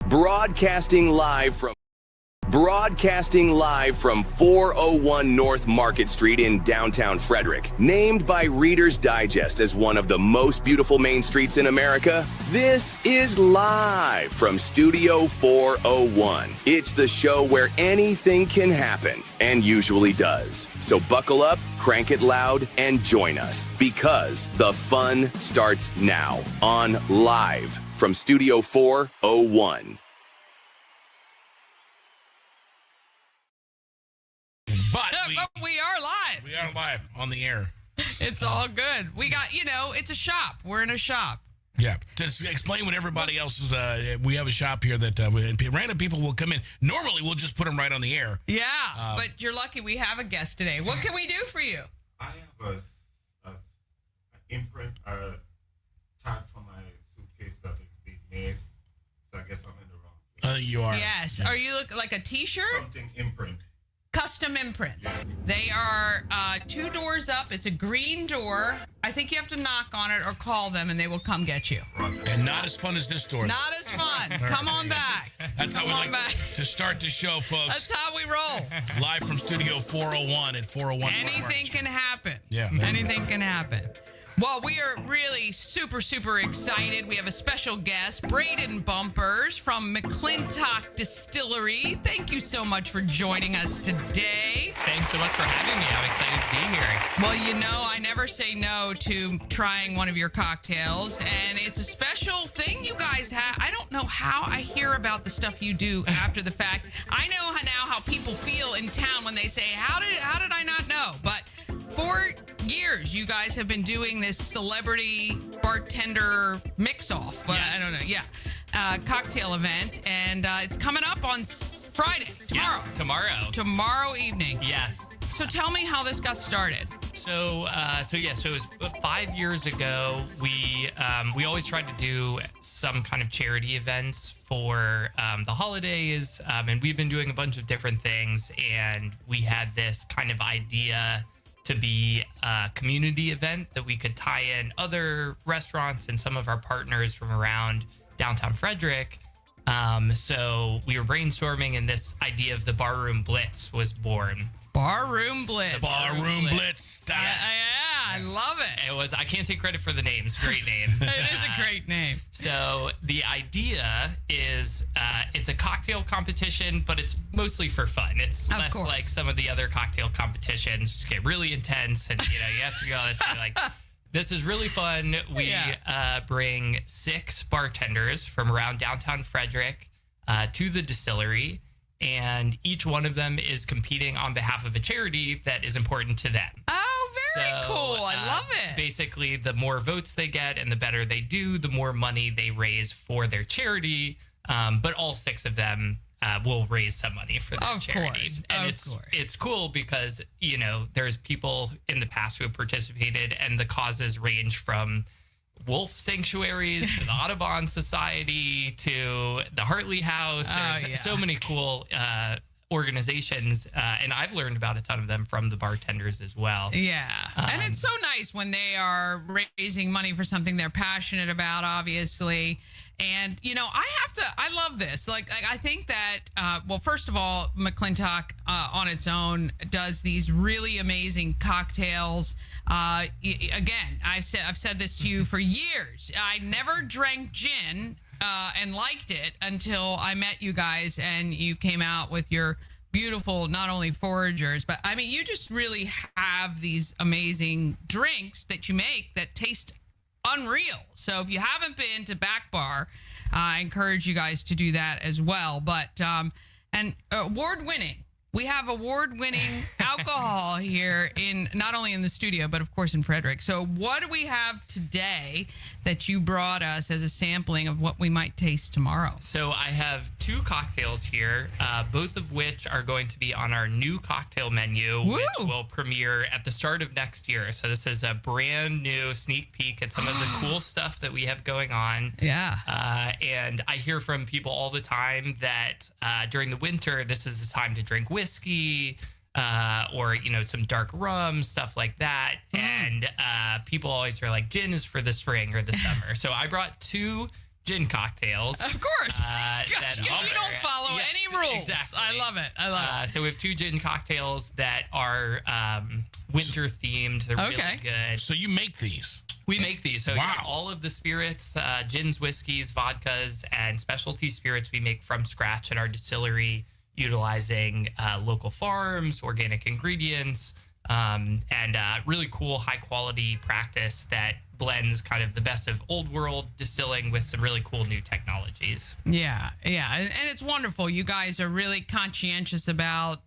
Broadcasting live from 401 North Market Street in downtown Frederick, named by Reader's Digest as one of the most beautiful main streets in America, this is live from Studio 401. It's the show where anything can happen, and usually does. So buckle up, crank it loud, and join us, because the fun starts now on Live from Studio 401. But we are live. We are live on the air. It's all good. We got, it's a shop. We're in a shop. Yeah. To explain what everybody else is, we have a shop here that random people will come in. Normally, we'll just put them right on the air. Yeah, but you're lucky we have a guest today. What can we do for you? I have an imprint tag for my suitcase that is being made. So I guess I'm in the wrong place. You are. Yes. Yeah. Are you looking like a T-shirt? Something imprint. Custom imprints. They are 2 doors up. It's a green door. I think you have to knock on it or call them, and they will come get you. And not as fun as this door. Not as fun. Come on back. That's how we like to start the show, folks. That's how we roll. Live from Studio 401 at 401. Anything can happen. Yeah. Anything can happen. Well, we are really super, super excited. We have a special guest, Braden Bumpers from McClintock Distillery. Thank you so much for joining us today. Thanks so much for having me. I'm excited to be here. Well, I never say no to trying one of your cocktails, and it's a special thing you guys have. I don't know how I hear about the stuff you do after the fact. I know now how people feel in town when they say, how did I not know? But for years, you guys have been doing this celebrity bartender mix-off. Yes. I don't know. Yeah. Cocktail event. And it's coming up on Friday, tomorrow. Yeah, Tomorrow evening. Yes. So tell me how this got started. So it was 5 years ago. We always tried to do some kind of charity events for the holidays, and we've been doing a bunch of different things. And we had this kind of idea to be a community event that we could tie in other restaurants and some of our partners from around downtown Frederick. So we were brainstorming, and this idea of the Barroom Blitz was born. Barroom Blitz. The Barroom Blitz. Yeah, I love it. It was. I can't take credit for the name. It's a great name. It is a great name. So the idea is it's a cocktail competition, but it's mostly for fun. It's less like some of the other cocktail competitions. Just get really intense, and you have to go. This is really fun. We bring 6 bartenders from around downtown Frederick to the distillery, and each one of them is competing on behalf of a charity that is important to them. Oh, very cool. I love it. Basically, the more votes they get and the better they do, the more money they raise for their charity. But all 6 of them will raise some money for their charity. And it's cool because, there's people in the past who have participated, and the causes range from wolf sanctuaries to the Audubon Society to the Hartley House. There's so many cool organizations, and I've learned about a ton of them from the bartenders as well. Yeah. And it's so nice when they are raising money for something they're passionate about, obviously. And, I love this. Like I think that, first of all, McClintock on its own does these really amazing cocktails. Again, I've said this to you for years. I never drank gin and liked it until I met you guys, and you came out with your beautiful, not only foragers, but you just really have these amazing drinks that you make that taste unreal. So if you haven't been to Back Bar, I encourage you guys to do that as well. But and award-winning. We have award-winning alcohol here not only in the studio, but of course in Frederick. So what do we have today that you brought us as a sampling of what we might taste tomorrow? So I have 2 cocktails here, both of which are going to be on our new cocktail menu, which will premiere at the start of next year. So this is a brand new sneak peek at some of the cool stuff that we have going on. Yeah. And I hear from people all the time that during the winter, this is the time to drink whiskey, or some dark rum, stuff like that. And people always are like, gin is for the spring or the summer. So I brought 2 gin cocktails. Of course. Gosh, you don't follow any rules. Exactly. I love it. So we have 2 gin cocktails that are winter themed. They're really good. So you make these? We make these. So all of the spirits, gins, whiskeys, vodkas, and specialty spirits we make from scratch at our distillery, utilizing local farms, organic ingredients, and really cool, high quality practice that blends kind of the best of old world distilling with some really cool new technologies. Yeah. And it's wonderful. You guys are really conscientious about,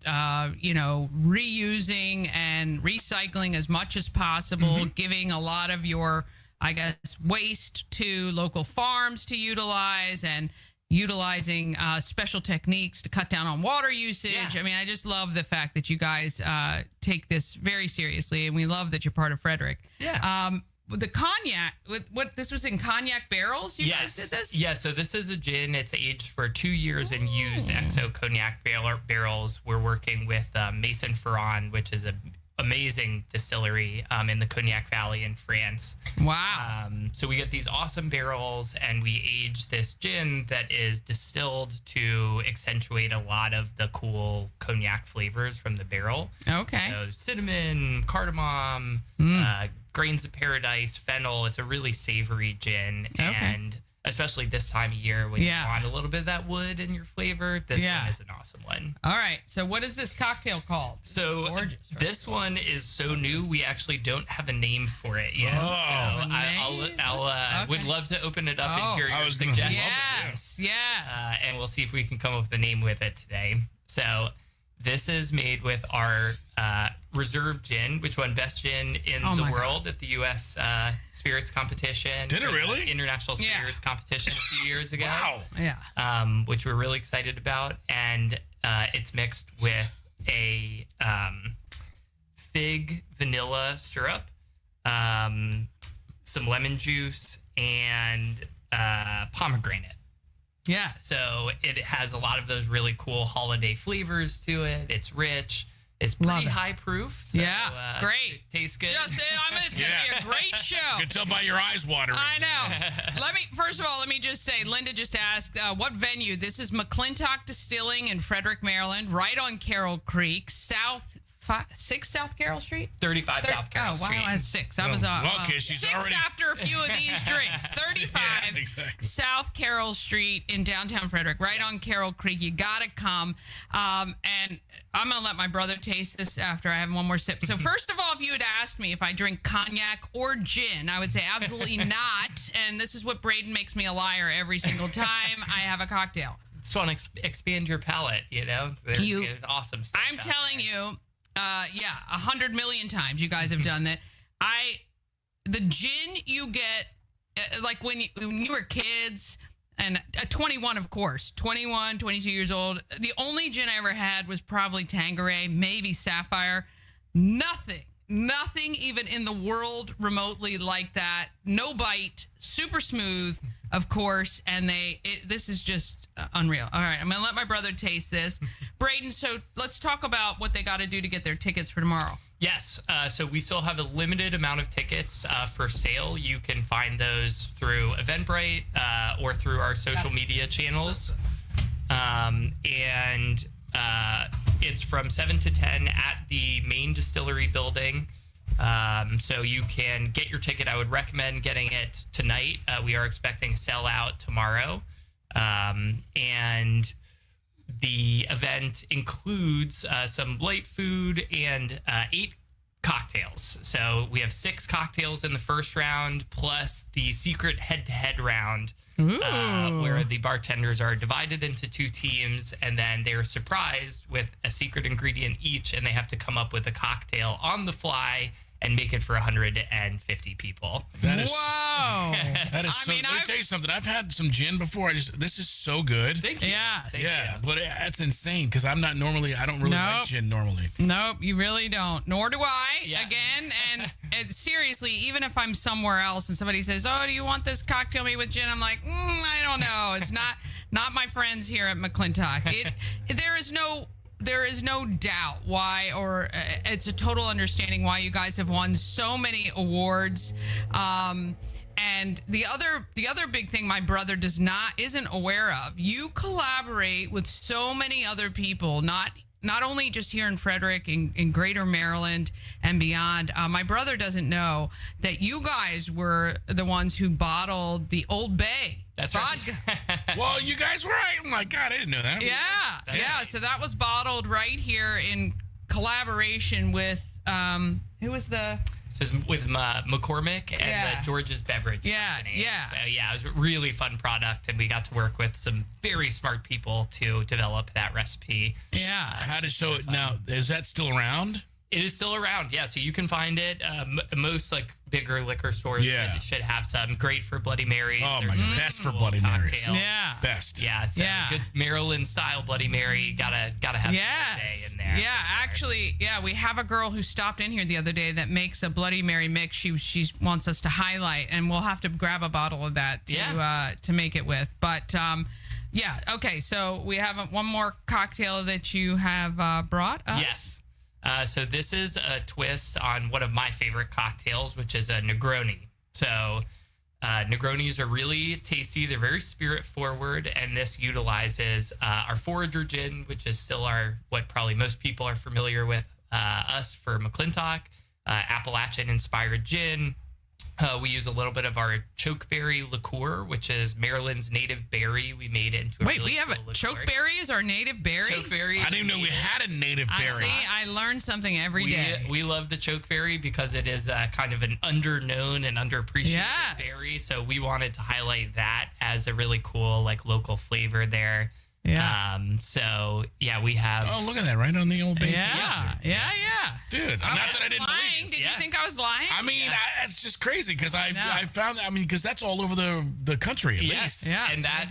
reusing and recycling as much as possible, giving a lot of your, I guess, waste to local farms to utilize, and utilizing special techniques to cut down on water usage. Yeah. I mean, I just love the fact that you guys take this very seriously, and we love that you're part of Frederick. Yeah. The cognac, this was in cognac barrels? You guys did this? Yeah, so this is a gin. It's aged for 2 years in used XO cognac barrels. We're working with Maison Ferrand, which is an amazing distillery in the Cognac Valley in France. Wow. So we get these awesome barrels, and we age this gin that is distilled to accentuate a lot of the cool cognac flavors from the barrel. Okay. So cinnamon, cardamom, grains of paradise, fennel. It's a really savory gin. Okay. And especially this time of year when you want a little bit of that wood in your flavor, this one is an awesome one. All right. So what is this cocktail called? So gorgeous, right? This one is so new, we actually don't have a name for it yet. So I would love to open it up and hear your suggestions. Yes. And we'll see if we can come up with a name with it today. So this is made with our reserve gin, which won best gin in the world at the U.S. Spirits competition. Did it really? International Spirits competition a few years ago. Wow. Yeah. Which we're really excited about. And it's mixed with a fig vanilla syrup, some lemon juice, and pomegranate. Yeah. So it has a lot of those really cool holiday flavors to it. It's rich. It's pretty high proof. So, great. It tastes good. It's going to be a great show. You can tell by your eyes watering. I know. First of all, let me just say, Linda just asked, what venue? This is McClintock Distilling in Frederick, Maryland, right on Carroll Creek, 6 South Carroll Street? 35 South Carroll Street. Oh, wow, that's 6. I was she's 6 already... after a few of these drinks. 35 South Carroll Street in downtown Frederick, right on Carroll Creek. You got to come. And I'm going to let my brother taste this after I have one more sip. So first of all, if you had asked me if I drink cognac or gin, I would say absolutely not. And this is what Braden makes me a liar every single time I have a cocktail. Just want to expand your palate, There's awesome stuff. I'm telling you, 100 million times you guys have done that. The gin you get, like when you were kids, and 21, of course, 21, 22 years old. The only gin I ever had was probably Tanqueray, maybe Sapphire. Nothing even in the world remotely like that. No bite, super smooth, of course, and this is just unreal. All right, I'm going to let my brother taste this. Braden, so let's talk about what they got to do to get their tickets for tomorrow. Yes, so we still have a limited amount of tickets for sale. You can find those through Eventbrite or through our social media channels. And it's from 7 to 10 at the main distillery building. So you can get your ticket. I would recommend getting it tonight. We are expecting sell out tomorrow. And the event includes some light food and 8 cocktails. So we have 6 cocktails in the first round, plus the secret head-to-head round, where the bartenders are divided into 2 teams, and then they're surprised with a secret ingredient each, and they have to come up with a cocktail on the fly and make it for 150 people. That is, wow. That is let me tell you something. I've had some gin before. This is so good. Thank you. Yes. But that's insane because I don't really like gin normally. Nope, you really don't. Nor do I. Yeah. Again, and seriously, even if I'm somewhere else and somebody says, "Oh, do you want this cocktail made with gin?" I'm like, I don't know. It's not my friends here at McClintock. There is no doubt why, or it's a total understanding why you guys have won so many awards. And And the other big thing my brother isn't aware of, you collaborate with so many other people, not only just here in Frederick, in Greater Maryland and beyond. My brother doesn't know that you guys were the ones who bottled the Old Bay. That's vodka. Right. Well, you guys were right. Oh my God, I didn't know that. Yeah. So that was bottled right here in collaboration with who was the? So it's with McCormick and George's Beverage Company. Yeah. So it was a really fun product, and we got to work with some very smart people to develop that recipe. Yeah. Now, is that still around? It is still around, yeah. So you can find it. Most bigger liquor stores should have some. Great for Bloody Marys. Oh my God, best for Bloody Marys. Yeah, best. Yeah, it's a good Maryland style Bloody Mary. Gotta have some in there. Yeah, actually, we have a girl who stopped in here the other day that makes a Bloody Mary mix. She wants us to highlight, and we'll have to grab a bottle of that to make it with. But okay. So we have one more cocktail that you have brought us. Yes. So this is a twist on one of my favorite cocktails, which is a Negroni. So Negronis are really tasty. They're very spirit forward, and this utilizes our Forager gin, which is still what probably most people are familiar with us for McClintock, Appalachian inspired gin. We use a little bit of our chokeberry liqueur, which is Maryland's native berry. We made it into a we have a chokeberry as our native berry? Chokeberry. I didn't even know we had a native berry. I learn something every day. We love the chokeberry because it is kind of an underknown and underappreciated berry. So we wanted to highlight that as a really cool local flavor there. Yeah. We have. Oh, look at that! Right on the Old Bay. Yeah. Dude, not that I didn't believe you. Did you think I was lying? I mean, it's just crazy because I found that. I mean, because that's all over the country at least. Yeah. And that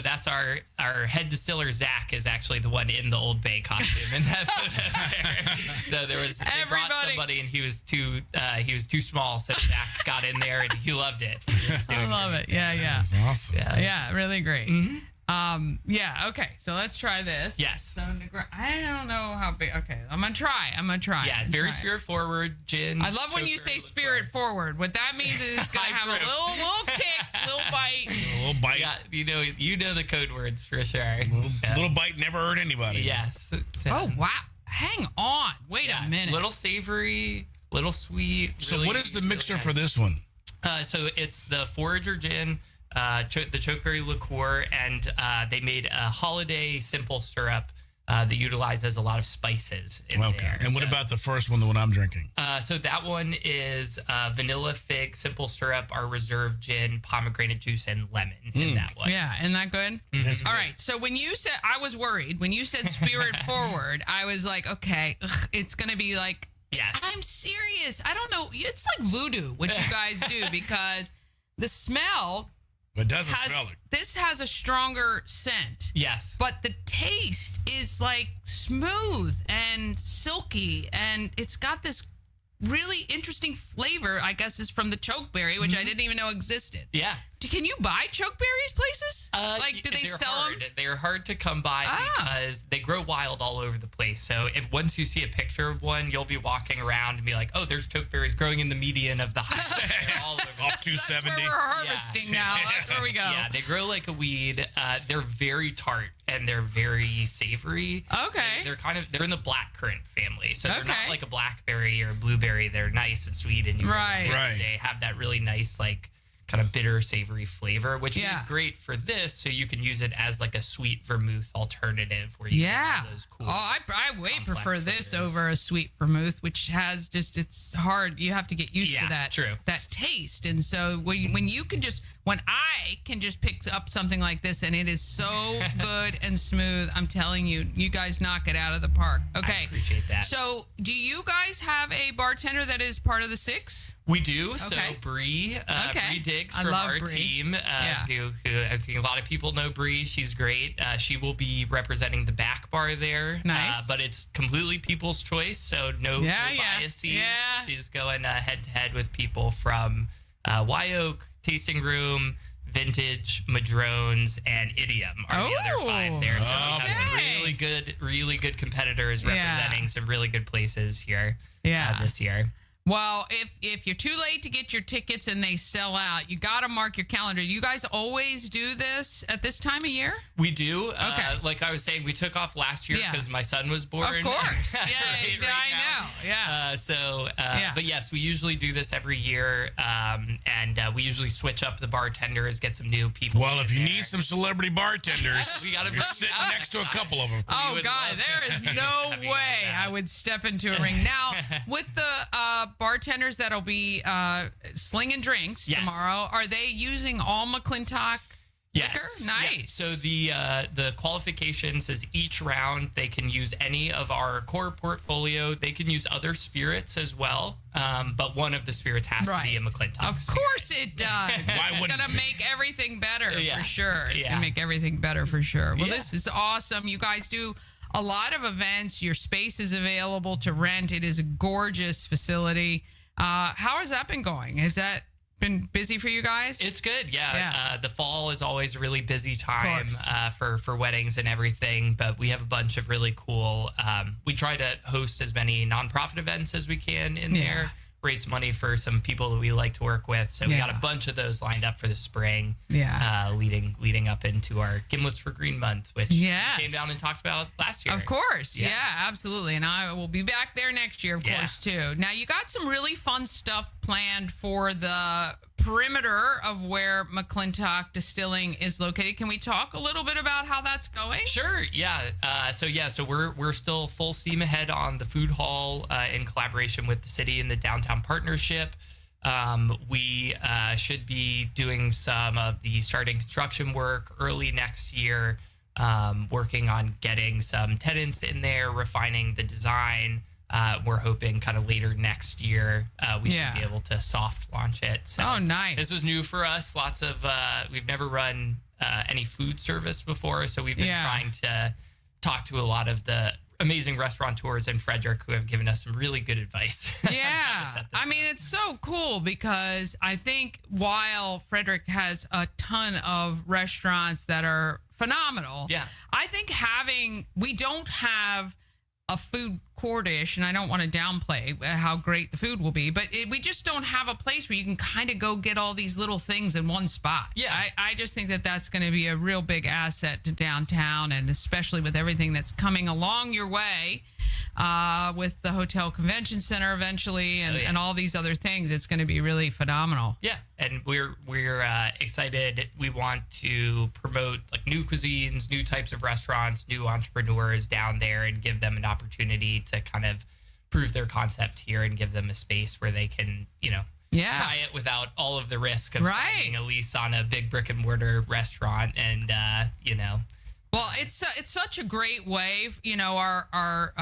that's our head distiller Zach is actually the one in the Old Bay costume in that photo there. So they brought somebody and he was too small, so Zach got in there and he loved it. I love it. Yeah. That's awesome. Yeah, really great. Mm-hmm. Okay, so let's try this. Yes. So I don't know how big. Okay, I'm gonna try. Yeah, very spirit forward gin. I love when you say spirit forward. What that means is it's gonna have a little kick, little bite. A little bite. Yeah, you know the code words for sure. Little bite never hurt anybody. Yes. So, oh wow! Hang on. Wait a minute. Little savory, little sweet. So really, what is the mixer really for this one? So it's the Forager gin. The chokeberry liqueur, and they made a holiday simple syrup that utilizes a lot of spices in there. And what about the first one, the one I'm drinking? So that one is vanilla fig simple syrup, our reserve gin, pomegranate juice, and lemon in that one. Yeah, isn't that good? Mm-hmm. All right. So when you said, I was worried. When you said spirit forward, I was like, okay, it's going to be like, yes. I'm serious. I don't know. It's like voodoo, what you guys do, because the smell... It doesn't smell it. This has a stronger scent. Yes. But the taste is like smooth and silky, and it's got this really interesting flavor, I guess, is from the chokeberry, which I didn't even know existed. Yeah. Can you buy chokeberries places? Do they sell them? They're hard to come by because they grow wild all over the place. So if once you see a picture of one, you'll be walking around and be like, oh, there's chokeberries growing in the median of the highway. All over. Off 270. That's where we're harvesting now. That's where we go. Yeah, they grow like a weed. They're very tart and they're very savory. Okay. They're in the blackcurrant family. So they're not like a blackberry or a blueberry. They're nice and sweet and they have that really nice kind of bitter, savory flavor, which would be great for this. So you can use it as like a sweet vermouth alternative where you have those cool. I way prefer this over a sweet vermouth, which has it's hard. You have to get used to that taste. And so when I can just pick up something like this and it is so good and smooth, I'm telling you, you guys knock it out of the park. Okay. I appreciate that. So do you guys have a bartender that is part of the Six? We do. So Bree Diggs from our team, who I think a lot of people know Bree. She's great. She will be representing the back bar there. Nice. But it's completely people's choice, so no biases. Yeah. She's going head to head with people from Wyoke, Tasting Room, Vintage, Madrones, and Idiom are the other 5 there. So we have some really good competitors representing some really good places here this year. Well, if you're too late to get your tickets and they sell out, you got to mark your calendar. Do you guys always do this at this time of year? We do. Okay. Like I was saying, we took off last year because my son was born. Of course. right I know. Yeah. But yes, we usually do this every year. And we usually switch up the bartenders, get some new people. Well, if you need some celebrity bartenders, we gotta you're sitting next to a couple of them. Oh, God, there is no way I would step into a ring. Now, with the bartenders that'll be slinging drinks tomorrow, are they using all McClintock liquor? Yes. Nice. Yeah. So the qualifications is each round they can use any of our core portfolio. They can use other spirits as well, but one of the spirits has to be a McClintock. Of course it does. It's going to make everything better for sure. It's going to make everything better for sure. Well, this is awesome. You guys do a lot of events. Your space is available to rent. It is a gorgeous facility. How has that been going? Has that been busy for you guys? It's good. Yeah. The fall is always a really busy time for weddings and everything, but we have a bunch of really cool, we try to host as many nonprofit events as we can in there, raise money for some people that we like to work with. So we got a bunch of those lined up for the spring, leading up into our Gimlets for Green Month, which we came down and talked about last year. Of course. Yeah, absolutely. And I will be back there next year, of course, too. Now, you got some really fun stuff planned for the perimeter of where McClintock Distilling is located. Can we talk a little bit about how that's going? Sure. Yeah. So we're still full steam ahead on the food hall in collaboration with the city and the downtown partnership. We should be doing some of the starting construction work early next year, working on getting some tenants in there, refining the design. We're hoping kind of later next year we should be able to soft launch it. So nice. This was new for us. Lots of we've never run any food service before, so we've been trying to talk to a lot of the amazing restaurateurs in Frederick who have given us some really good advice. Yeah. I mean, it's so cool because I think while Frederick has a ton of restaurants that are phenomenal, I think we don't have a food court-ish, and I don't want to downplay how great the food will be, but we just don't have a place where you can kind of go get all these little things in one spot. Yeah. I just think that that's going to be a real big asset to downtown, and especially with everything that's coming along your way with the Hotel Convention Center eventually and all these other things. It's going to be really phenomenal. Yeah, and we're excited. We want to promote like new cuisines, new types of restaurants, new entrepreneurs down there, and give them an opportunity to kind of prove their concept here and give them a space where they can, try it without all of the risk of signing a lease on a big brick and mortar restaurant and, Well, it's such a great way, our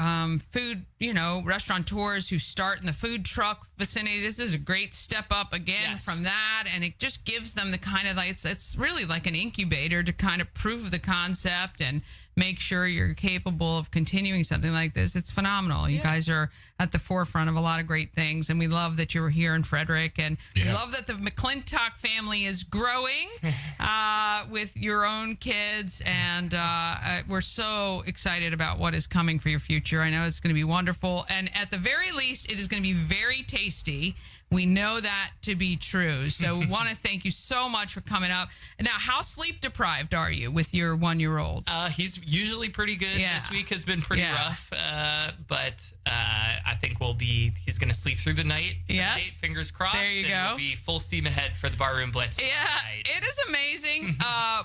food, restaurateurs who start in the food truck vicinity. This is a great step up again from that, and it just gives them the kind of it's really like an incubator to kind of prove the concept and make sure you're capable of continuing something like this. It's phenomenal. You guys are at the forefront of a lot of great things, and we love that you're here in Frederick, and we love that the McClintock family is growing with your own kids, and we're so excited about what is coming for your future. I know it's going to be wonderful, and at the very least, it is going to be very tasty. We know that to be true. So we want to thank you so much for coming up. Now, how sleep deprived are you with your 1-year-old? He's usually pretty good. This week has been pretty rough, but I think he's going to sleep through the night tonight. Fingers crossed. There you go. We'll be full steam ahead for the Barroom Blitz tonight. It is amazing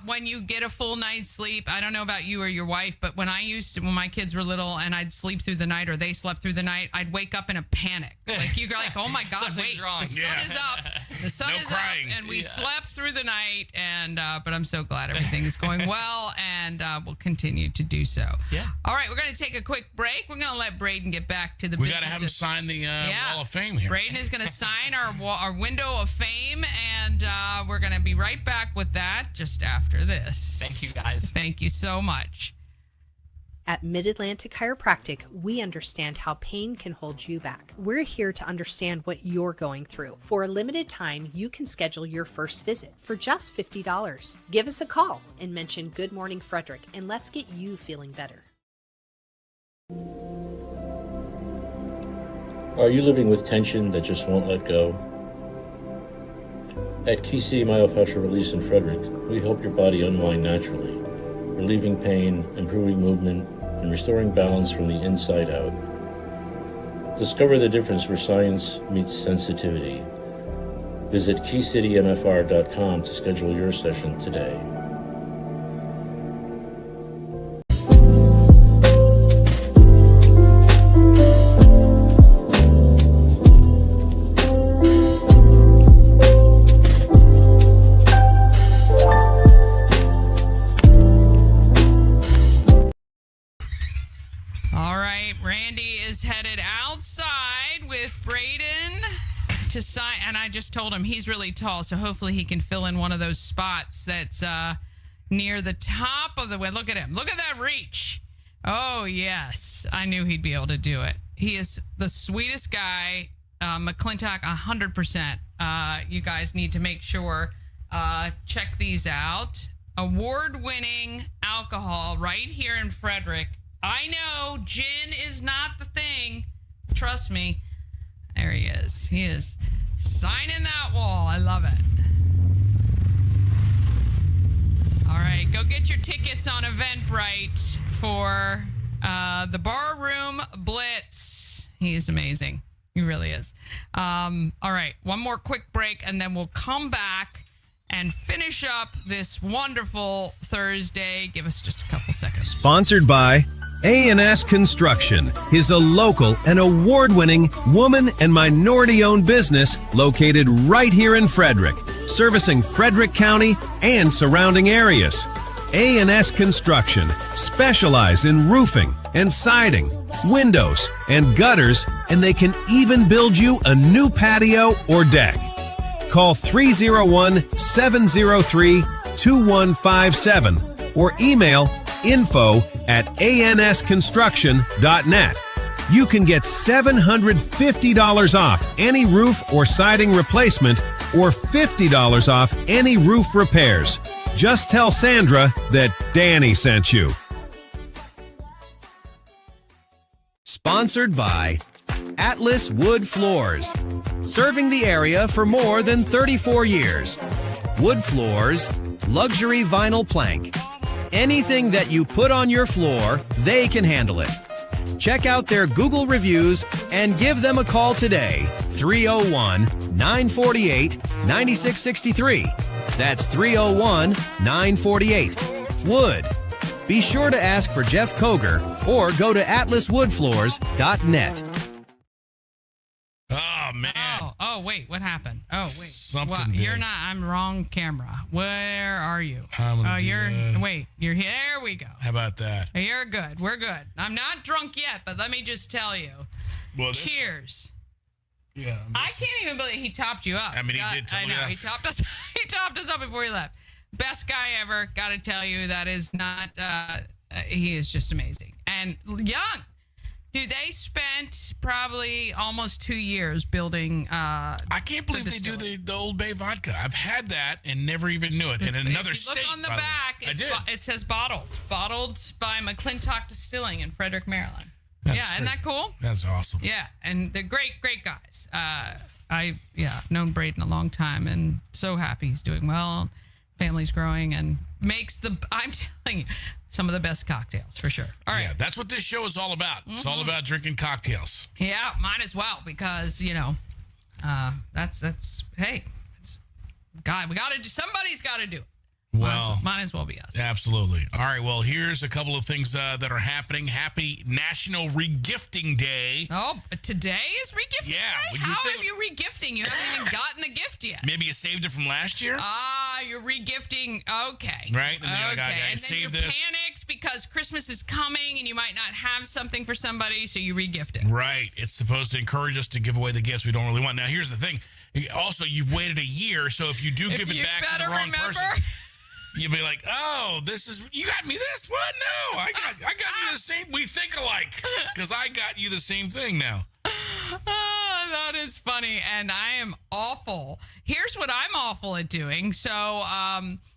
when you get a full night's sleep. I don't know about you or your wife, but when my kids were little and I'd sleep through the night or they slept through the night, I'd wake up in a panic. Like you're like, oh my God, wait. Wrong. The sun is up. The sun is crying. up, and we slept through the night. And but I'm so glad everything is going well, and we'll continue to do so. Yeah. All right, we're going to take a quick break. We're going to let Braden get back to the. We got to have him sign the Wall of Fame here. Braden is going to sign our window of fame, and we're going to be right back with that just after this. Thank you, guys. Thank you so much. At Mid-Atlantic Chiropractic, we understand how pain can hold you back. We're here to understand what you're going through. For a limited time, you can schedule your first visit for just $50. Give us a call and mention Good Morning Frederick, and let's get you feeling better. Are you living with tension that just won't let go? At Key City Myofascial Release in Frederick, we help your body unwind naturally, relieving pain, improving movement, and restoring balance from the inside out. Discover the difference where science meets sensitivity. Visit KeyCityMFR.com to schedule your session today. To sign, and I just told him he's really tall, so hopefully he can fill in one of those spots that's near the top of the way. Look at him. Look at that reach. Oh, yes. I knew he'd be able to do it. He is the sweetest guy. McClintock, 100%. You guys need to make sure. Check these out. Award-winning alcohol right here in Frederick. I know gin is not the thing. Trust me. There he is. He is signing that wall. I love it. All right, go get your tickets on Eventbrite for the Barroom Blitz. He is amazing. He really is. All right, one more quick break, and then we'll come back and finish up this wonderful Thursday. Give us just a couple seconds. Sponsored by A&S Construction is a local and award-winning woman and minority-owned business located right here in Frederick, servicing Frederick County and surrounding areas. A&S Construction specialize in roofing and siding, windows and gutters, and they can even build you a new patio or deck. Call 301-703-2157 or email info@ansconstruction.net. You can get $750 off any roof or siding replacement or $50 off any roof repairs. Just tell Sandra that Danny sent you. Sponsored by Atlas Wood Floors, serving the area for more than 34 years. Wood floors, luxury vinyl plank. Anything that you put on your floor, they can handle it. Check out their Google reviews and give them a call today. 301-948-9663. That's 301-948. Wood. Be sure to ask for Jeff Koger or go to atlaswoodfloors.net. Oh, man. Oh, wait. What happened? Oh, wait. Something You're not. I'm wrong camera. Where are you? Wait. You're here. There we go. How about that? You're good. We're good. I'm not drunk yet, but let me just tell you. Well, cheers. Yeah. I can't even believe he topped you up. I mean, he did top me up. He topped us. He topped us up before he left. Best guy ever. Got to tell you, that is not. He is just amazing and young. Dude, they spent probably almost 2 years building. I can't believe they do the Old Bay vodka. I've had that and never even knew it. In another state. Look on the back. It says bottled by McClintock Distilling in Frederick, Maryland. Isn't that cool? That's awesome. Yeah, and they're great guys. I've known Braden a long time and so happy he's doing well. Family's growing and makes I'm telling you, some of the best cocktails for sure. All right. Yeah, that's what this show is all about. It's all about drinking cocktails. Yeah, mine as well, because that's hey, it's God, somebody's got to do it. Well, might as well be us. Absolutely. All right. Well, here's a couple of things that are happening. Happy National Regifting Day. Oh, today is regifting day? How are you regifting? You haven't even gotten the gift yet. Maybe you saved it from last year? You're regifting. Okay. Right. And then and then save you're this. panicked because Christmas is coming and you might not have something for somebody, so you regift it. Right. It's supposed to encourage us to give away the gifts we don't really want. Now, here's the thing. Also, you've waited a year, so if you do give it back to the wrong person, you'll be like, "Oh, you got me this? What? No, I got you the same. We think alike because I got you the same thing now." That is funny, and I am awful. Here's what I'm awful at doing. So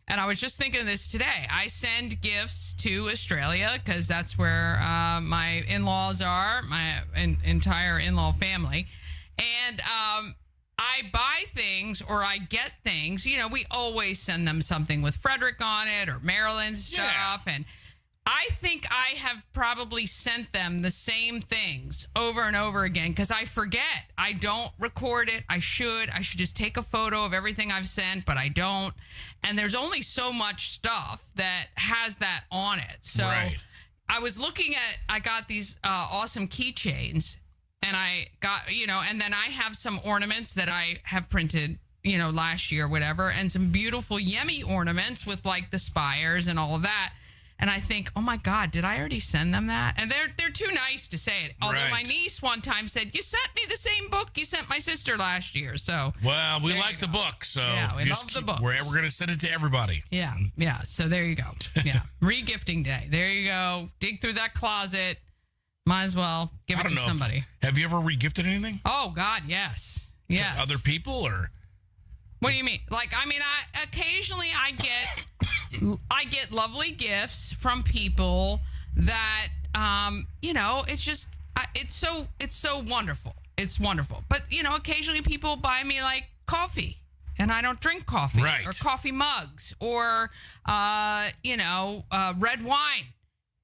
And I was just thinking of this today. I send gifts to Australia because that's where my in-laws are, my entire in-law family. And I buy things or I get things. You know, we always send them something with Frederick on it or Marilyn's stuff. And I think I have probably sent them the same things over and over again because I forget. I don't record it. I should just take a photo of everything I've sent, but I don't. And there's only so much stuff that has that on it. So I was looking at, I got these awesome keychains and I got, you know, and then I have some ornaments that I have printed, you know, last year, whatever, and some beautiful Yemi ornaments with like the spires and all of that. And I think, oh my God, did I already send them that? And they're too nice to say it. Although my niece one time said, you sent me the same book you sent my sister last year. So well, we like the book, so yeah, we love the book. We're going to send it to everybody. Yeah, yeah. So there you go. Yeah, re-gifting day. There you go. Dig through that closet. Might as well give it to somebody. Have you ever re-gifted anything? Oh God, yes, yes. To other people or? What do you mean? Like, I mean, occasionally I get lovely gifts from people that, you know, it's just, it's so wonderful. It's wonderful. But, you know, occasionally people buy me like coffee and I don't drink coffee or coffee mugs or, you know, red wine.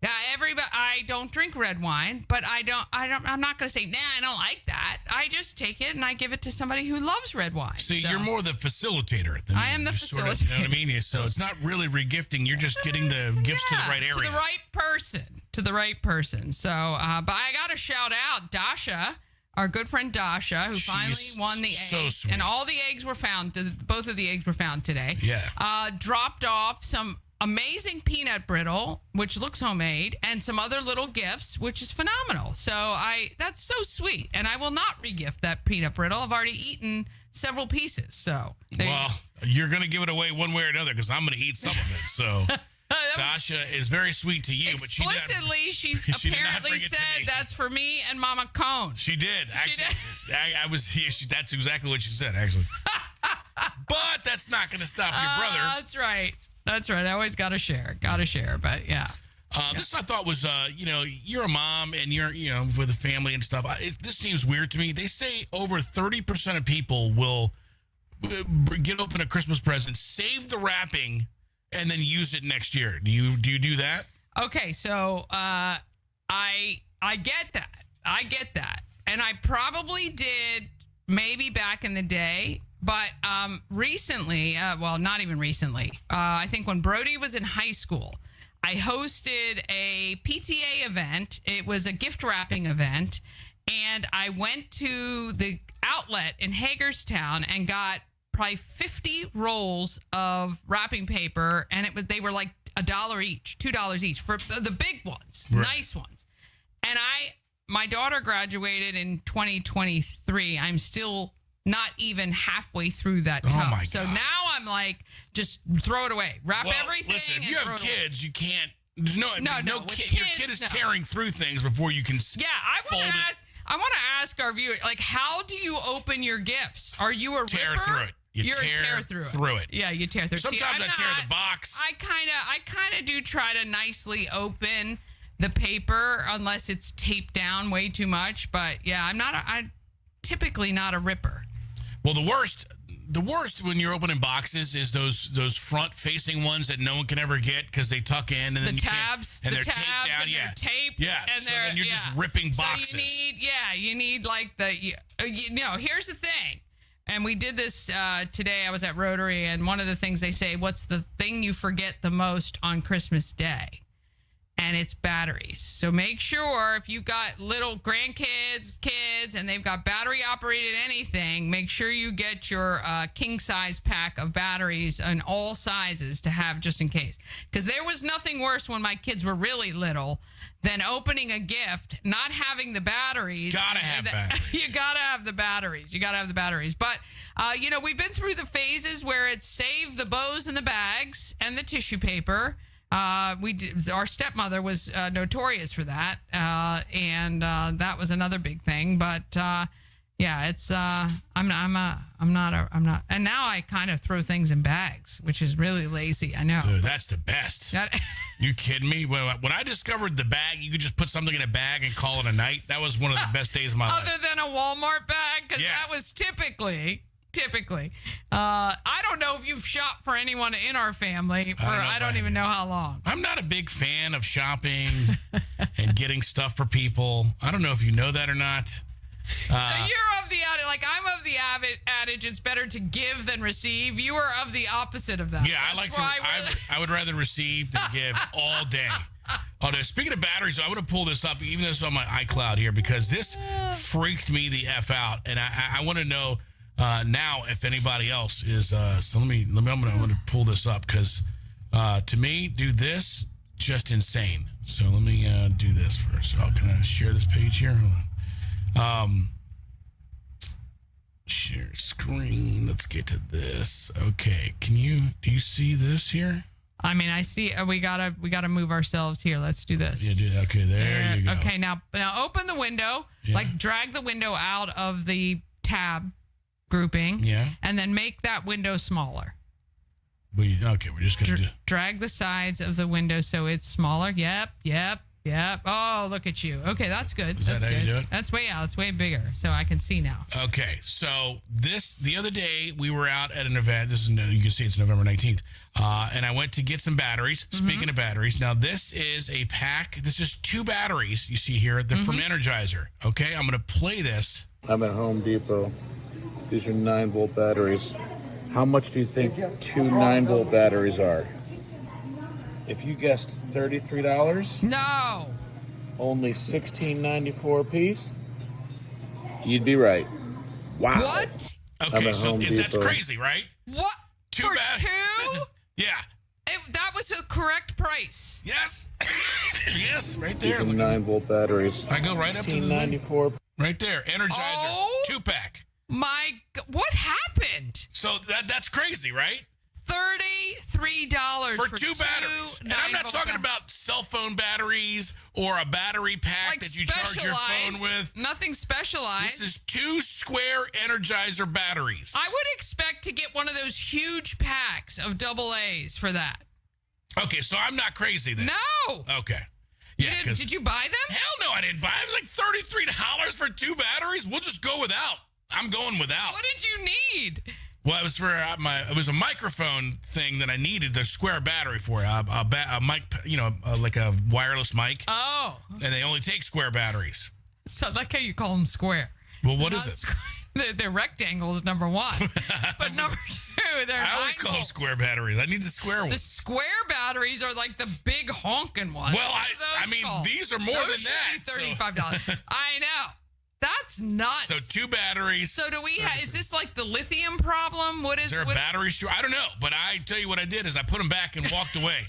I don't drink red wine, but I'm not going to say, nah, I don't like that. I just take it and I give it to somebody who loves red wine. See, you're more the facilitator. I am the facilitator. Sort of, you know what I mean? So it's not really regifting. You're just getting the gifts to the right area. To the right person. So, but I got to shout out Dasha, our good friend Dasha, who finally won the eggs. Sweet. And all the eggs were found. Both of the eggs were found today. Yeah. Dropped off some amazing peanut brittle, which looks homemade, and some other little gifts, which is phenomenal. So that's so sweet. And I will not regift that peanut brittle. I've already eaten several pieces. So you're going to give it away one way or another because I'm going to eat some of it. So Dasha is very sweet to you, but she's apparently said that's for me and Mama Cone. She did. Actually, I was here. That's exactly what she said, actually. But that's not going to stop your brother. That's right. That's right. I always got to share. But yeah. This I thought was, you know, you're a mom and you're, you know, with a family and stuff. This seems weird to me. They say over 30% of people will get open a Christmas present, save the wrapping, and then use it next year. Do you do that? Okay, so I get that. I get that. And I probably did maybe back in the day. But recently, well, not even recently, I think when Brody was in high school, I hosted a PTA event. It was a gift wrapping event. And I went to the outlet in Hagerstown and got probably 50 rolls of wrapping paper. And they were like $1 each, $2 each for the big ones, nice ones. And my daughter graduated in 2023. I'm still not even halfway through that tub. Oh my God. So now I'm like, just throw it away. Wrap everything. Listen, if you have kids, you can't. There's no kid. Your kid is tearing through things before you can. Yeah, I want to ask our viewers, like, how do you open your gifts? Are you a tear ripper? Through it? You're a tear through it. Yeah, you tear through it. Sometimes I tear the box. I kind of do try to nicely open the paper unless it's taped down way too much. But yeah, I'm typically not a ripper. Well, the worst when you're opening boxes is those front-facing ones that no one can ever get because they tuck in and then the tabs, and they're taped down. And they're taped. Yeah, and so then you're just ripping boxes. So you need like here's the thing. And we did this today. I was at Rotary, and one of the things they say, what's the thing you forget the most on Christmas Day? And it's batteries. So make sure if you've got little grandkids, kids, and they've got battery-operated anything, make sure you get your king-size pack of batteries in all sizes to have just in case. Because there was nothing worse when my kids were really little than opening a gift, not having the batteries. Gotta have batteries. You gotta have the batteries. You gotta have the batteries. But, we've been through the phases where it's save the bows and the bags and the tissue paper. Our stepmother was notorious for that, and that was another big thing. But Yeah, it's I'm not, and now I kind of throw things in bags, which is really lazy. I know. Dude, that's the best. You kidding me? When I discovered the bag, you could just put something in a bag and call it a night. That was one of the best days of my life. Other than a Walmart bag, because that was typically. I don't know if you've shopped for anyone in our family for I don't even know how long. I'm not a big fan of shopping and getting stuff for people. I don't know if you know that or not. So you're of the I'm of the adage it's better to give than receive. You are of the opposite of that. Yeah, I would rather receive than give all day. Oh, no, speaking of batteries, I want to pull this up, even though it's on my iCloud here, because this freaked me the F out, and I want to know now if anybody else is. So I'm going to pull this up because to me, do this just insane. So let me do this first. Oh, can I share this page here? Hold on. Share screen. Let's get to this. Okay, do you see this here? I mean, I see. We gotta move ourselves here. Let's do this. Yeah, do that. Okay, there you go. Okay, now open the window. Yeah. Drag the window out of the tab grouping. Yeah. And then make that window smaller. We're just gonna drag the sides of the window so it's smaller. Yep. Oh, look at you. Okay, that's good. That's good. How you do it? That's it's way bigger, so I can see now. Okay, so the other day we were out at an event. You can see it's November 19th, and I went to get some batteries. Mm-hmm. Speaking of batteries, now this is a pack. This is 2 batteries you see here. They're from Energizer. Okay, I'm going to play this. I'm at Home Depot. These are 9-volt batteries. How much do you think 2 9-volt batteries are? If you guessed $33, no, only $16.94 a piece, you'd be right. Wow. What? Okay, so that's crazy, right? What? 2 for batteries? 2? Yeah. That was a correct price. Yes. Yes, right there. 9-volt batteries. I go right up to $16.94. Right there, Energizer 2-pack. What happened? So that's crazy, right? $33 for 2 batteries. And I'm not talking about cell phone batteries or a battery pack that you charge your phone with. Nothing specialized. This is 2 square Energizer batteries. I would expect to get one of those huge packs of AA's for that. Okay, so I'm not crazy then. No. Okay. Yeah. Did you buy them? Hell no, I didn't buy them. It was like $33 for 2 batteries. We'll just go without. I'm going without. What did you need? Well, it was for it was a microphone thing that I needed the square battery for. A mic, like a wireless mic. Oh. And they only take square batteries. So like how you call them square. Well, what is it? They're rectangles, number 1. But number 2, they're I always call them square batteries. I need the square ones. The square batteries are like the big honking ones. Well, I mean, these are more than that. $35. I know. That's nuts. So 2 batteries. So is this like the lithium problem? Is there a battery short? I don't know. But I tell you what I did is I put them back and walked away.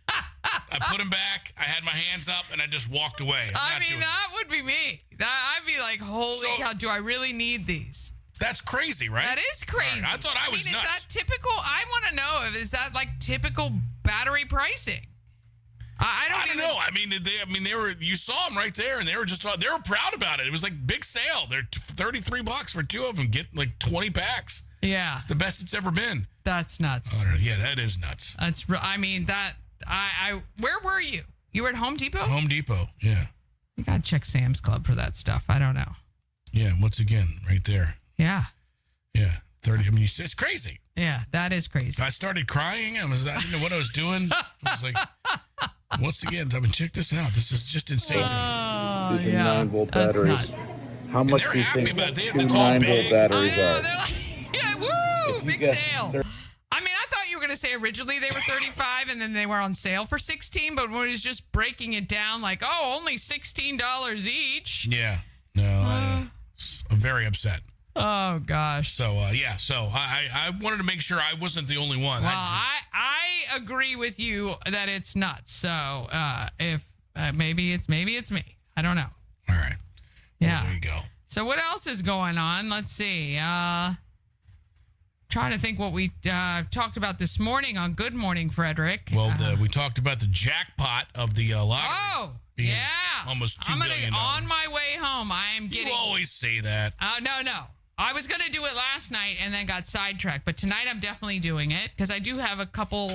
I put them back. I had my hands up and I just walked away. That would be me. I'd be like, holy cow, do I really need these? That's crazy, right? That is crazy. Right. I thought I was nuts. Is that typical? I want to know is that like typical battery pricing? I don't know. They were. You saw them right there, and they were proud about it. It was like big sale. They're $33 for 2 of them. Get like 20 packs. Yeah, it's the best it's ever been. That's nuts. Yeah, that is nuts. Where were you? You were at Home Depot. Home Depot. Yeah. You gotta check Sam's Club for that stuff. I don't know. Yeah. Once again, right there. Yeah. Yeah. 30. It's crazy. Yeah, that is crazy. I started crying. I didn't know what I was doing. I was like, once again, check this out. This is just insane. These are 9-volt batteries. Nuts. How much do you think 2 9-volt batteries are? They're like, yeah, woo, big sale. I thought you were going to say originally they were $35 and then they were on sale for $16, but when it was just breaking it down like, only $16 each. Yeah. No, I'm very upset. Oh gosh. So So I wanted to make sure I wasn't the only one. Well, I agree with you that it's nuts. So if maybe it's me. I don't know. All right. Yeah. Well, there you go. So what else is going on? Let's see. trying to think what we talked about this morning on Good Morning, Frederick. Well, we talked about the jackpot of the lottery. Oh, yeah. Almost $2 billion. On my way home, I am getting... You always say that. No. I was going to do it last night and then got sidetracked. But tonight I'm definitely doing it because I do have a couple...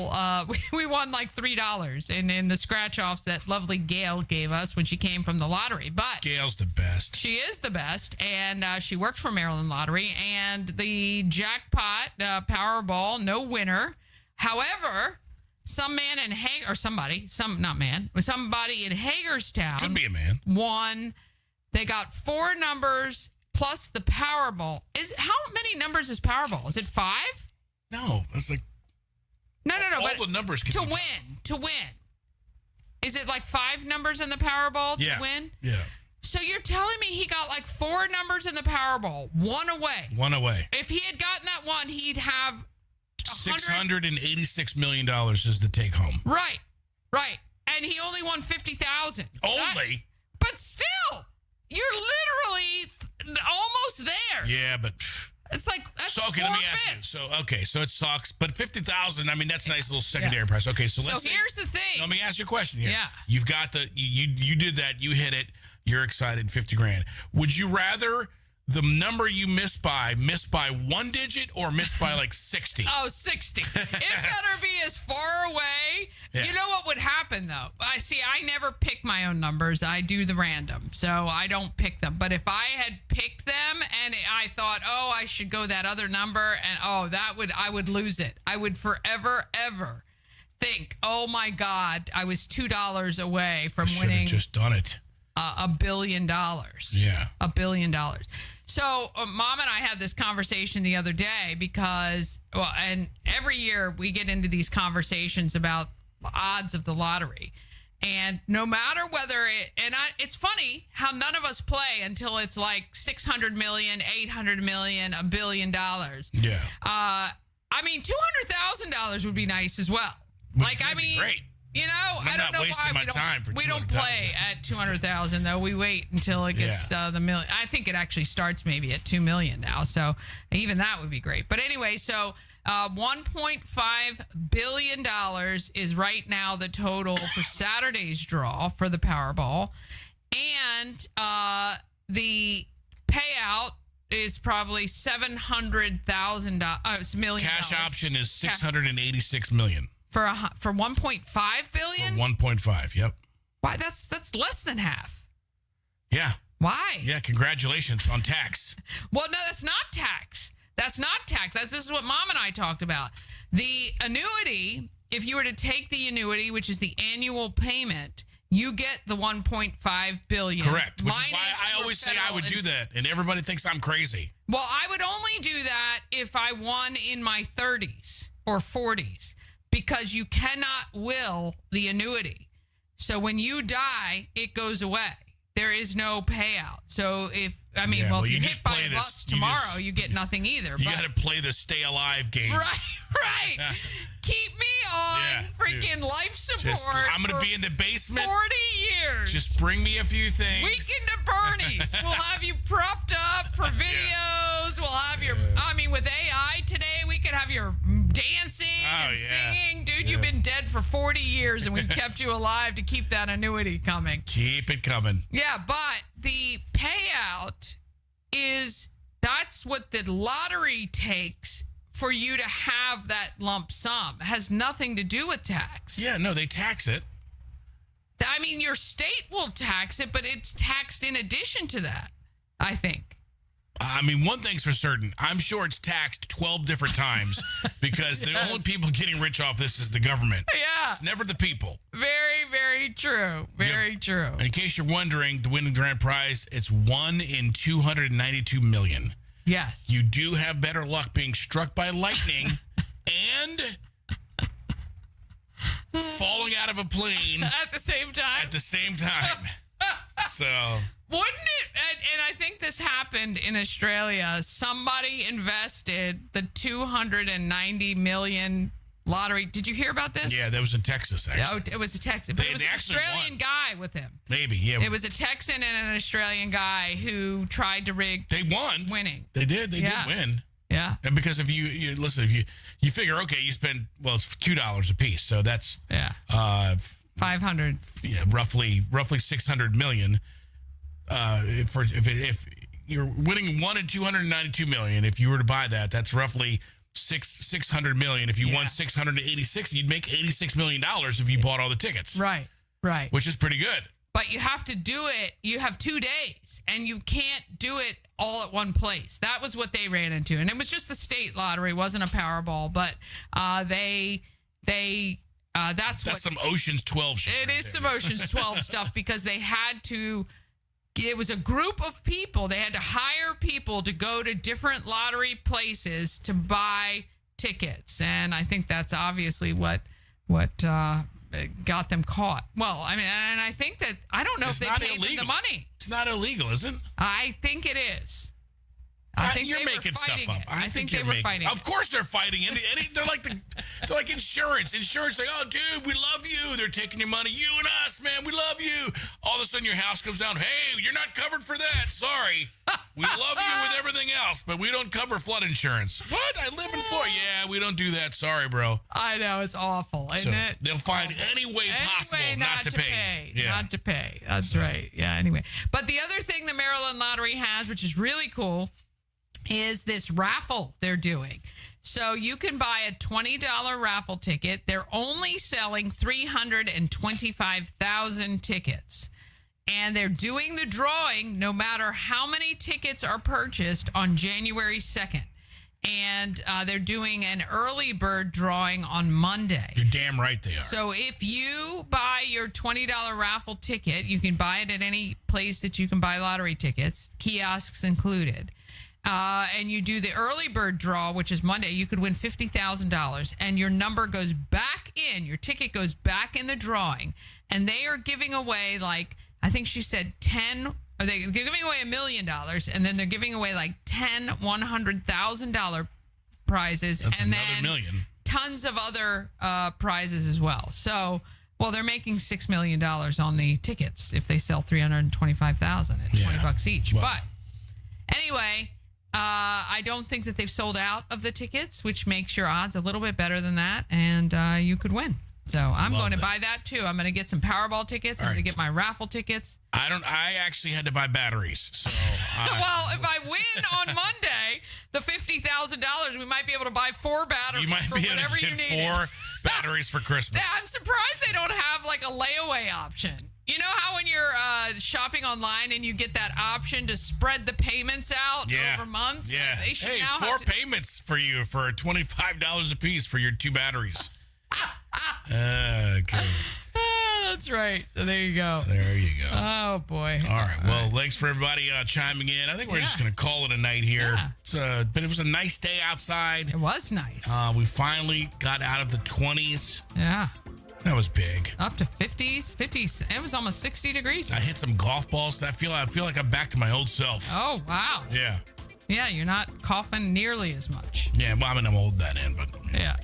we won like $3 in the scratch-offs that lovely Gail gave us when she came from the lottery. But Gail's the best. She is the best. And she worked for Maryland Lottery. And the jackpot, Powerball, no winner. However... somebody in Hagerstown. Could be a man. Won. They got 4 numbers plus the Powerball. How many numbers is Powerball? Is it 5? No, that's like no. All the numbers can to win. Is it like 5 numbers in the Powerball to win? Yeah. So you're telling me he got like 4 numbers in the Powerball, 1 away. 1 away. If he had gotten that one, he'd have $686 million is the take home. Right. And he only won 50,000. Only? But still, you're literally almost there. Yeah, but it's like that's so. Okay, let me ask you. So it sucks, but 50,000. I mean, that's a nice little secondary price. Okay, so here's the thing. Let me ask you a question here. Yeah, you've got you did that. You hit it. You're excited. 50 grand. Would you rather the number you missed by 1 digit or missed by like 60? Oh, 60. It better be as far away. Yeah. You know what would happen, though? I never pick my own numbers. I do the random, so I don't pick them. But if I had picked them and I thought, I should go that other number, and I would lose it. I would forever, ever think, oh, my God, I was $2 away from winning. Should have just done it. $1 billion. Yeah. $1 billion. So Mom and I had this conversation the other day because, and every year we get into these conversations about the odds of the lottery. And no matter whether it's funny how none of us play until it's like 600 million, 800 million, $1 billion. Yeah. I mean, $200,000 would be nice as well. Great. You know, I don't know why we don't play at 200,000 though. We wait until it gets the million. I think it actually starts maybe at 2 million now. So even that would be great. But anyway, so $1.5 billion is right now the total for Saturday's draw for the Powerball, and the payout is probably $700,000 million. Cash option is $686 million. For 1.5 billion? For 1.5, yep. Why? That's less than half. Yeah. Why? Yeah, congratulations on tax. Well, no, that's not tax. This is what Mom and I talked about. The annuity, if you were to take the annuity, which is the annual payment, you get the 1.5 billion. Correct. Which is why I always say I would do that, and everybody thinks I'm crazy. Well, I would only do that if I won in my 30s or 40s. Because you cannot will the annuity. So when you die, it goes away. There is no payout. So if you hit by a bus tomorrow, you get nothing either. You got to play the stay alive game. Right. Keep me on freaking life support. I'm going to be in the basement. 40 years. Just bring me a few things. Weekend at Bernie's. We'll have you propped up for videos. We'll have your, with AI today, we could have your dancing and singing. Dude, you've been dead for 40 years and we've kept you alive to keep that annuity coming. Keep it coming. Yeah, but the payout that's what the lottery takes for you to have that lump sum. It has nothing to do with tax. Yeah, no, they tax it. I mean, your state will tax it, but it's taxed in addition to that, I think. I mean, one thing's for certain. I'm sure it's taxed 12 different times because the only people getting rich off this is the government. Yeah. It's never the people. Very, very true. Very true. In case you're wondering, the winning grand prize, it's 1 in 292 million. Yes. You do have better luck being struck by lightning and falling out of a plane. At the same time. So... Wouldn't it, and I think this happened in Australia, somebody invested the 290 million lottery. Did you hear about this? Yeah, that was in Texas, actually. Oh, it was a Texan. But it was an Australian guy with him. Maybe, yeah. It was a Texan and an Australian guy who tried to rig. They won. Winning. They did. They did win. Yeah. And because if you listen, if you figure, okay, you spend, well, it's $2 a piece. So that's 500. Yeah, roughly 600 million. If you're winning 1 in 292 million, if you were to buy that, that's roughly 600 million. If you won 686, you'd make $86 million if you bought all the tickets. Right. Which is pretty good. But you have to do it. You have 2 days, and you can't do it all at one place. That was what they ran into, and it was just the state lottery. It wasn't a Powerball, but that's some Ocean's 12 shit. It is some Ocean's 12 stuff because they had to. It was a group of people. They had to hire people to go to different lottery places to buy tickets, and I think that's obviously what got them caught. Well, I mean, and I think that I don't know if they paid them the money. It's not illegal, is it? I think it is. I think you're making stuff up. I think they were fighting. Of course, they're fighting. They're like insurance. Insurance, like, oh, dude, we love you. They're taking your money. You and us, man, we love you. All of a sudden, your house comes down. Hey, you're not covered for that. Sorry. We love you with everything else, but we don't cover flood insurance. What? I live in Florida. Yeah, we don't do that. Sorry, bro. I know, it's awful, isn't it? They'll find any way possible not to pay. Yeah. Not to pay. That's right. Yeah. Anyway, but the other thing the Maryland Lottery has, which is really cool, is this raffle they're doing. So you can buy a $20 raffle ticket. They're only selling 325,000 tickets. And they're doing the drawing no matter how many tickets are purchased on January 2nd. And they're doing an early bird drawing on Monday. You're damn right they are. So if you buy your $20 raffle ticket, you can buy it at any place that you can buy lottery tickets, kiosks included. And you do the early bird draw, which is Monday, you could win $50,000, and your number goes back in. Your ticket goes back in the drawing, and they are giving away, like, I think she said 10. Or they're giving away $1 million, and then they're giving away like 10 $100,000 prizes, that's and another then million. Tons of other prizes as well. So, well, they're making $6 million on the tickets if they sell 325,000 at $20 each. Well, but anyway. I don't think that they've sold out of the tickets, which makes your odds a little bit better than that, and you could win. So I'm going to buy that too. I'm going to get some Powerball tickets. I'm going to get my raffle tickets. I actually had to buy batteries. So well, if I win on Monday, the $50,000, we might be able to buy 4 batteries for whatever you need. 4 batteries for Christmas. I'm surprised they don't have like a layaway option. You know how when you're shopping online and you get that option to spread the payments out over months? Yeah. They should now 4 payments for you for $25 a piece for your 2 batteries. Okay. That's right. So there you go. There you go. Oh, boy. All right. Well, thanks for everybody chiming in. I think we're just going to call it a night here. Yeah. But it was a nice day outside. It was nice. We finally got out of the 20s. Yeah. That was big. Up to 50s. It was almost 60 degrees. I hit some golf balls. I feel like I'm back to my old self. Oh, wow. Yeah. Yeah, you're not coughing nearly as much. Yeah, well, I mean, I'm old that end, but... Yeah.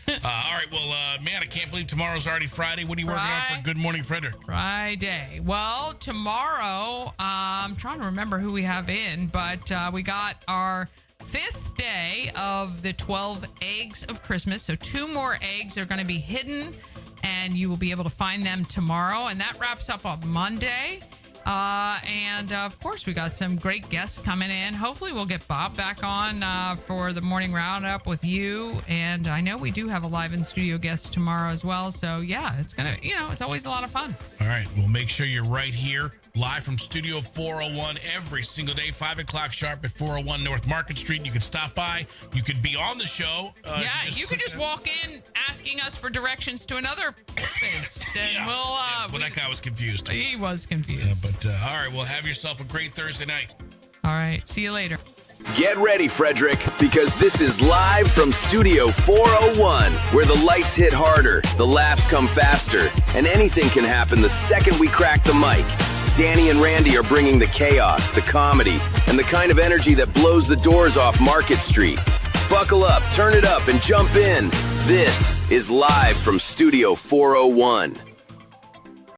All right, well, man, I can't believe tomorrow's already Friday. What are you working on for Good Morning Frederick? Friday. Well, tomorrow, I'm trying to remember who we have in, but we got our 5th day of the 12 eggs of Christmas. So 2 more eggs are going to be hidden, and you will be able to find them tomorrow. And that wraps up on Monday. And of course, we got some great guests coming in. Hopefully, we'll get Bob back on for the morning roundup with you. And I know we do have a live in studio guest tomorrow as well. So yeah, it's gonna, it's always a lot of fun. All right, well, make sure you're right here, live from Studio 401 every single day, 5 o'clock sharp at 401 North Market Street. You can stop by. You could be on the show. You could just walk in asking us for directions to another space, and but that guy was confused. He was confused. All right, well, have yourself a great Thursday night. All right, see you later. Get ready, Frederick, because this is live from Studio 401, where the lights hit harder, the laughs come faster, and anything can happen the second we crack the mic. Danny and Randy are bringing the chaos, the comedy, and the kind of energy that blows the doors off Market Street. Buckle up, turn it up, and jump in. This is live from Studio 401.